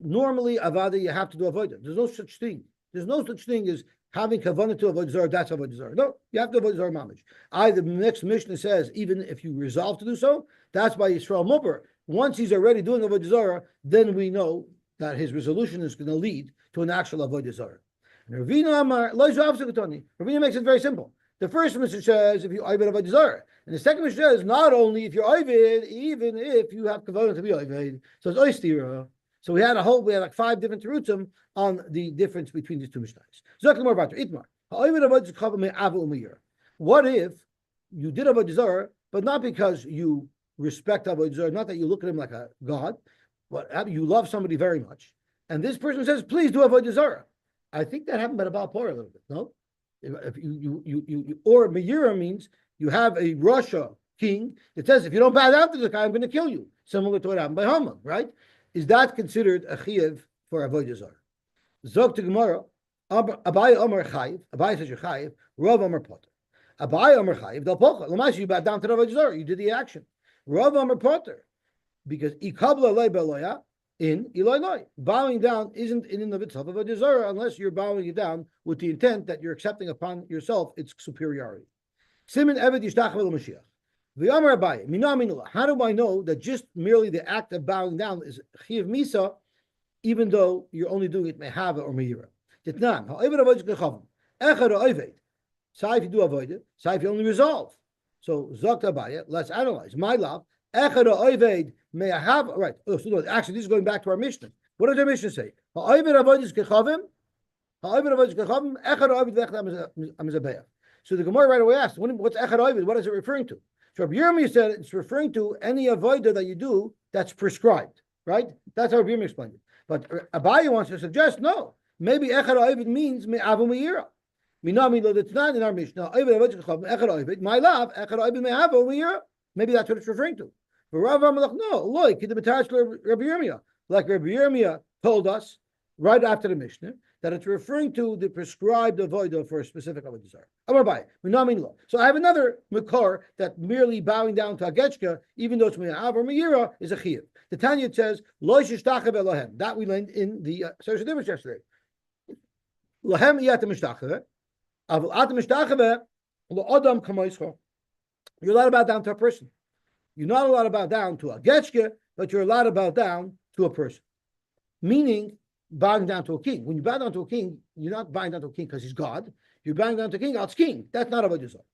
Normally, avada, you have to do avodah. There's no such thing. There's no such thing as having kavanah to avodah zarah. That's avodah zarah. No, you have to avodah zarah mamish. The next Mishnah says, even if you resolve to do so, that's by Yisrael mubur. Once he's already doing avodah zarah, then we know that his resolution is going to lead to an actual avodah zarah. Ravina Amar lo Ravina makes it very simple. The first Mishnah says if you oived avodah zarah, and the second Mishnah says not only if you're oived, even if you have kavanah to be oived. So it's oistira. So we had like 5 different terutzim on the difference between these two mishnahs. What if you did avodah zarah, but not because you respect avodah zarah, not that you look at him like a god, but you love somebody very much, and this person says, "Please do avodah zarah." I think that happened by the Baal Porah a little bit. No, if you or Meira means you have a Russia king that says, "If you don't bow down to this guy, I'm going to kill you." Similar to what happened by Haman, right? Is that considered a chiyuv for avodah zarah? Zog to Gemara, Abai Omer Chayiv. Abai says you're Chayiv. Rav Omer Potter. Abai Omer Chayiv. Del Pocha. Lamash, you bow down to the avodah zarah. You did the action. Rav Omer Potter, because ikabla lei beloya in iloi. Bowing down isn't in and of itself avodah zarah unless you're bowing it down with the intent that you're accepting upon yourself its superiority. Simin Eved Yishtach V'Lo Mashiach. How do I know that just merely the act of bowing down is chiyav misa, even though you're only doing it mehava or meira? So if you do avoid so if you only resolve. So zok Abaye, let's analyze. My love, right. Oh, so no, actually, this is going back to our Mishnah. What does our Mishnah say? So the Gemara right away asks, what's echad oived? What is it referring to? So Rabbi Yirmiyah said it's referring to any avodah that you do that's prescribed, right? That's how Rabbi Yirmiyah explained it. But Abaye wants to suggest, no, maybe echad oived means me'avu me'ira. Minami, that's not in our Mishnah. My love, echad oived me'avu me'ira. Maybe that's what it's referring to. But Rav Amalach, no, look, Rabbi Yirmiyah. Like Rabbi Yirmiyah told us right after the Mishnah, that it's referring to the prescribed avodah for a specific avodah zarah. So I have another makor that merely bowing down to Agechka, even though it's me'av or me'ira, is a chiyuv. The Tanya says, lo yishtachav elohem. That we learned in the social difference yesterday. Lohem iyat mishtachave, avul at mishtachave, lo adam kamoischo. You're allowed to bow down to a person. You're not allowed to bow down to a Agechka, but you're allowed to bow down to a person. Meaning, bowing down to a king. When you bow down to a king, you're not bowing down to a king because he's God. You're bowing down to a king, God's king. That's not avodah zarah.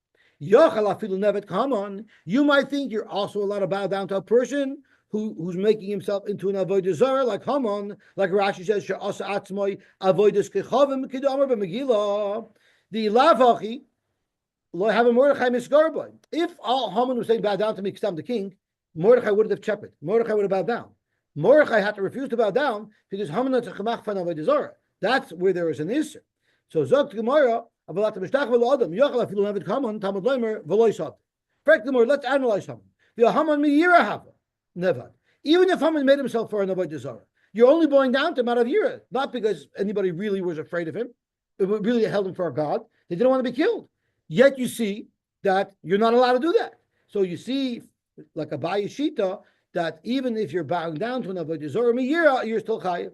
You might think you're also allowed to bow down to a person who's making himself into an avodah zarah, like Haman, like Rashi says, she'asa atzmoi avodas kechavim k'damer b'megillah. The lavachi lo have a Mordechai misgarboy. If all Haman was saying bow down to me because I'm the king, Mordechai would have chepped. Mordechai would have bowed down. Mordechai had to refuse to bow down because Haman had to chamach fan avodah zarah. That's where there was an issue. So Zok Gemara, let's analyze Haman. The Haman miyira hava never. Even if Haman made himself for an avodah zarah, you're only bowing down to him out of yira, not because anybody really was afraid of him. It really held him for a god. They didn't want to be killed. Yet you see that you're not allowed to do that. So you see, like a Abaye Shita, that even if you're bowing down to an avodah zarah miyira, you're still chayiv.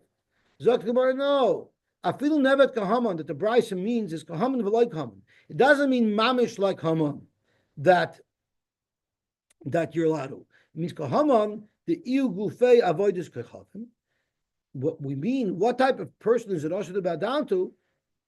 Zok Gemara, no. Afilu nevet kahaman, that the brisa means is kahaman v'loy kahaman. It doesn't mean mamish like Haman that you're allowed to. It means kahaman the iu gufei avodas kechavim. What we mean, what type of person is it also to bow down to?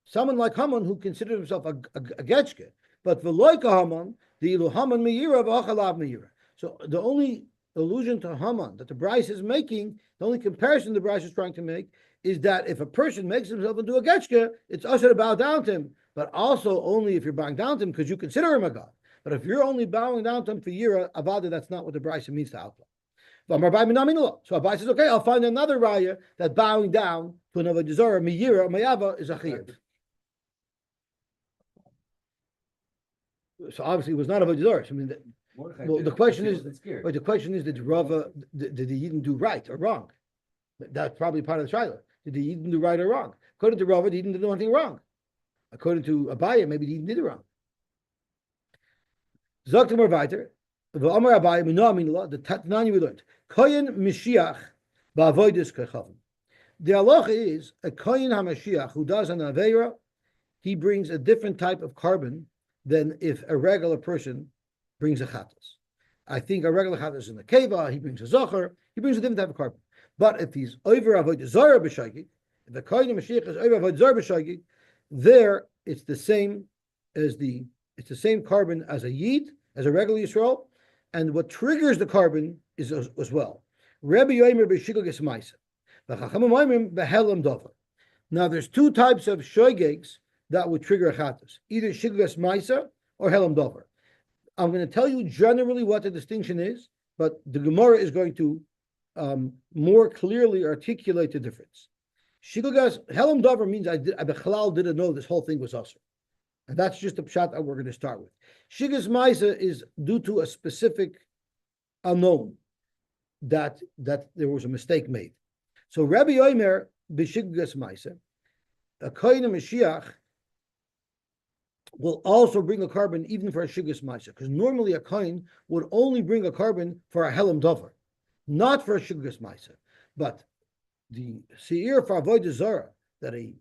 Someone like Haman who considers himself a getchke, but v'loy kahaman the ilu Haman meira v'achalav meira. So the only allusion to Haman that the brisa is making, the only comparison the brisa is trying to make, is that if a person makes himself into a getchke, it's also to bow down to him, but also only if you're bowing down to him because you consider him a god. But if you're only bowing down to him for yira avada, that's not what the brisa means to outlaw. So Abaye says, okay, I'll find another raya that bowing down to an avodah zarah miyira mayava is a chiyuv. So obviously it was not avodah zarah. I mean, Mordechai Well, did the it question because is, he wasn't scared. but the question is, did Rava, did the Yidden do right or wrong? That's probably part of the trial. Did the Yidden do right or wrong? According to Rava, the Yidden didn't do anything wrong. According to Abaya, maybe the Yidden did it wrong. Zoktim or weiter, v'amar Abaya, mino aminullah, the Tatnani we learned, Koyin Mashiach ba'avoidus kechavim. The halacha is a Koyin HaMashiach who does an Aveira, he brings a different type of carbon than if a regular person brings a chatas. I think a regular chatas is in the keva, he brings a zocher, he brings a different type of carbon. But if he's over avoid zara b'shagig, if the kohen mashiach is over avoid zara b'shagig, there it's the same carbon as a yid, as a regular Yisrael, and what triggers the carbon is as well. Rebbe Yomer b'shigig esmaisa, v'chachamim oimrim b'helam dover. Now there's two types of shoygegs that would trigger a chatas, either shiggas maisa or helam dover. I'm going to tell you generally what the distinction is, but the Gemara is going to more clearly articulate the difference. Shiggas helam dover means I bechalal didn't know this whole thing was usher, and that's just the pshat that we're going to start with. Shiggas maisa is due to a specific unknown that there was a mistake made. So Rabbi Yomer b'shiggas maisa, a kohen Mashiach will also bring a carbon even for a shigas maisa, because normally a kohen would only bring a carbon for a helam dover, not for a shigas maisa. But the seir for avodah zara that a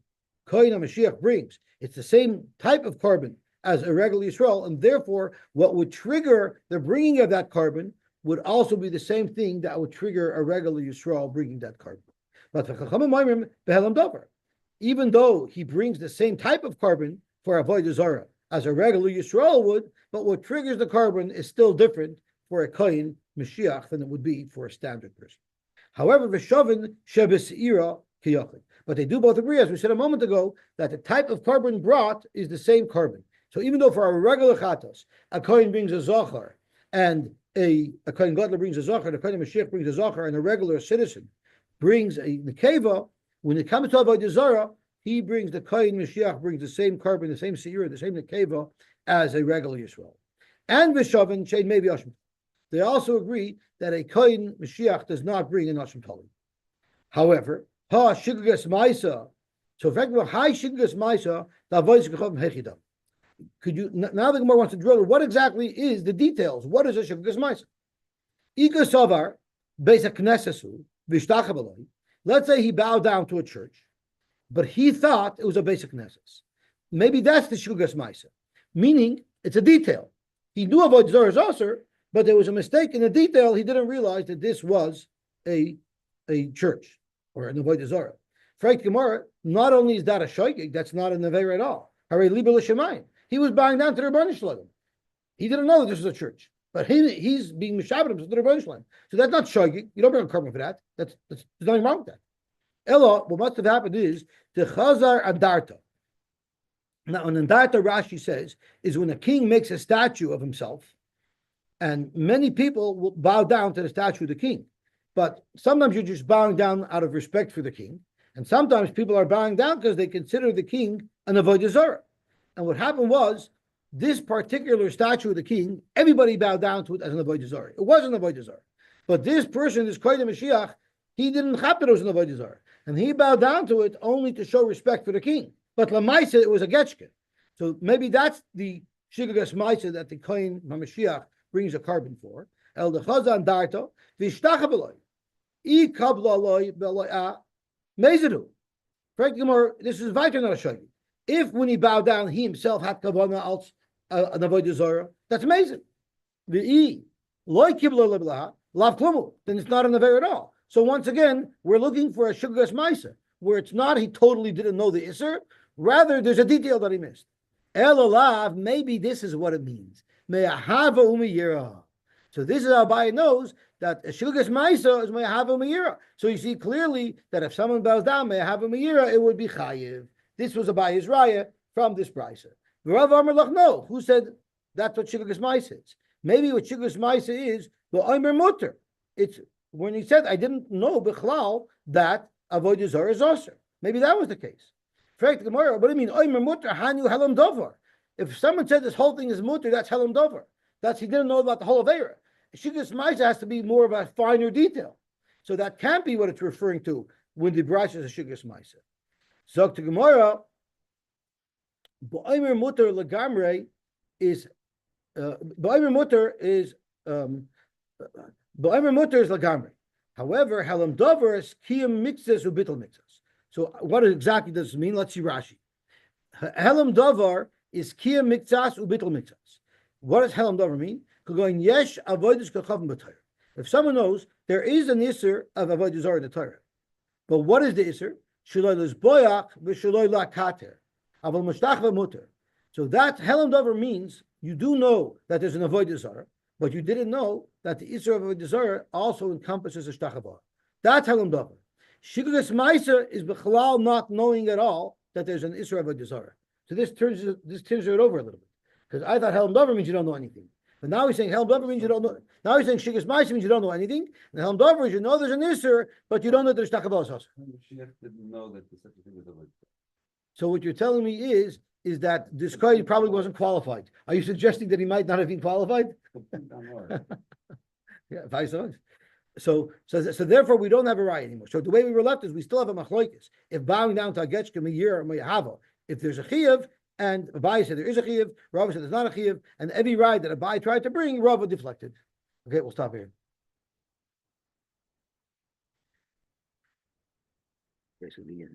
kohen Mashiach brings, it's the same type of carbon as a regular Yisrael, and therefore what would trigger the bringing of that carbon would also be the same thing that would trigger a regular Yisrael bringing that carbon. But for chachamim oimrim behelam dover, even though he brings the same type of carbon for avodah zara as a regular Yisrael would, but what triggers the carbon is still different for a kohen Mashiach than it would be for a standard person. However, v'shavin shebeseira kiyachid. But they do both agree, as we said a moment ago, that the type of carbon brought is the same carbon. So even though for a regular chatos, a kohen brings a zachar, and a kohen gadol brings a zachar, and a kohen Mashiach brings a zachar, and a regular citizen brings a nekeva, when it comes to avodah zara, he brings the kohen Mashiach brings the same carbon, the same seira, the same nekeva as a regular Yisrael. And v'shavin shein maybe ashim. They also agree that a kohen Mashiach does not bring an ashim talim. However, ha shiggas maisa. So in fact, high shiggas maisa davois gechavim hechidam. Could you now the Gemara wants to drill what exactly is the details? What is a shiggas maisa? Ika savar beis haknesesu v'shtachabeloi. Let's say he bowed down to a church, but he thought it was a basic nessus. Maybe that's the shugas maisa, meaning it's a detail. He knew about Zohar Zoser, but there was a mistake in the detail. He didn't realize that this was a church or an avodah Zohar. Frank Gemara, not only is that a shoygig, that's not a never at all. Hare liber l'shemayim. He was bowing down to the Rebbeinu Shalom. He didn't know that this was a church, but he's being mishabed to the Rebbeinu Shalom. So that's not shoygig. You don't bring a carbon for that. There's nothing wrong with that. Ella, what must have happened is the chazar andarta. Now, an andarta, Rashi says, is when a king makes a statue of himself, and many people will bow down to the statue of the king. But sometimes you're just bowing down out of respect for the king, and sometimes people are bowing down because they consider the king an avodah zarah. And what happened was, this particular statue of the king, everybody bowed down to it as an avodah zarah. It wasn't an avodah zarah. But this person, this kohen Mashiach, he didn't chap it was an avodah zarah. And he bowed down to it only to show respect for the king. But Lamaisa, it was a getchke. So maybe that's the shigagas maisa that the kohen Mashiach brings a carbon for. El dechazan darto v'ishtachabeloi I kabla aloi beloia mezedu. Frank Gemara, this is weiter not a shogeg. If when he bowed down, he himself had kavana als an avodah zarah, that's amazing. V'i loy kibla lebla lav klumu, then it's not an aver at all. So once again, we're looking for a shugas maisa, where it's not he totally didn't know the isser, rather there's a detail that he missed. El olav, maybe this is what it means. Me'ahava umiyira. So this is how Abaye knows that a shugas maisa is me'ahava umiyira. So you see clearly that if someone bows down me'ahava umiyira, it would be chayiv. This was Abaye's raya from this brisa. Rav Amar Lach, no. Who said that's what shugas maisa is? Maybe what shugas maisa is the oimer mutter. It's when he said, I didn't know bichlal that avodah zarah is aser. Maybe that was the case. What do you mean? Oimer mutter hanu helam dover. If someone said this whole thing is mutter, that's helam dover. That's he didn't know about the whole Avera. Shigas Maisa has to be more of a finer detail. So that can't be what it's referring to when the Brash is a Shigas Maisa. Zok to Gemara, Ba'aymer Mutter Lagamre is Ba'aymer Mutter is Lagamre. However, Halam Dover is Kiyam Mixes Ubital Mixes. So what exactly does this mean? Let's see Rashi. Halam Dover is Kiyam Mixas Ubital Mixes. What does Halam Dover mean? Going Yesh Avoidus Kachavim B'Torah. If someone knows there is an Isser of Avodah Zarah in the Torah, but what is the Isser? Shaloi Lizboyach v'Shaloi Lakater. Aval Mushtach v'Muter. So that Helam Dover means you do know that there's an Avodah Zarah, but you didn't know that the Isser of Avodah Zarah also encompasses a Shtachavah. That's Helam Dover. Shigas Meiser is B'chalal not knowing at all that there's an Isser of Avodah Zarah. So this turns it over a little bit. Because I thought Helam Dover means you don't know anything. But now he's saying Helam Dover means you don't know. Now he's saying Shigas Meiser means you don't know anything. And Helam Dover is you know there's an Isser, but you don't know there's Shtachavah. She didn't know that there's such a thing as a. So what you're telling me is that this guy probably wasn't qualified. Are you suggesting that he might not have been qualified? Yeah, vice versa. So therefore we don't have a right anymore. So the way we were left is we still have a machloikis. If bowing down to a getchka miyir or miyahava, if there's a chiyuv, and Abai said there is a chiyuv, Rav said there's not a chiyuv, and every ride that Abai tried to bring, Rav deflected. Okay, we'll stop here. Basically,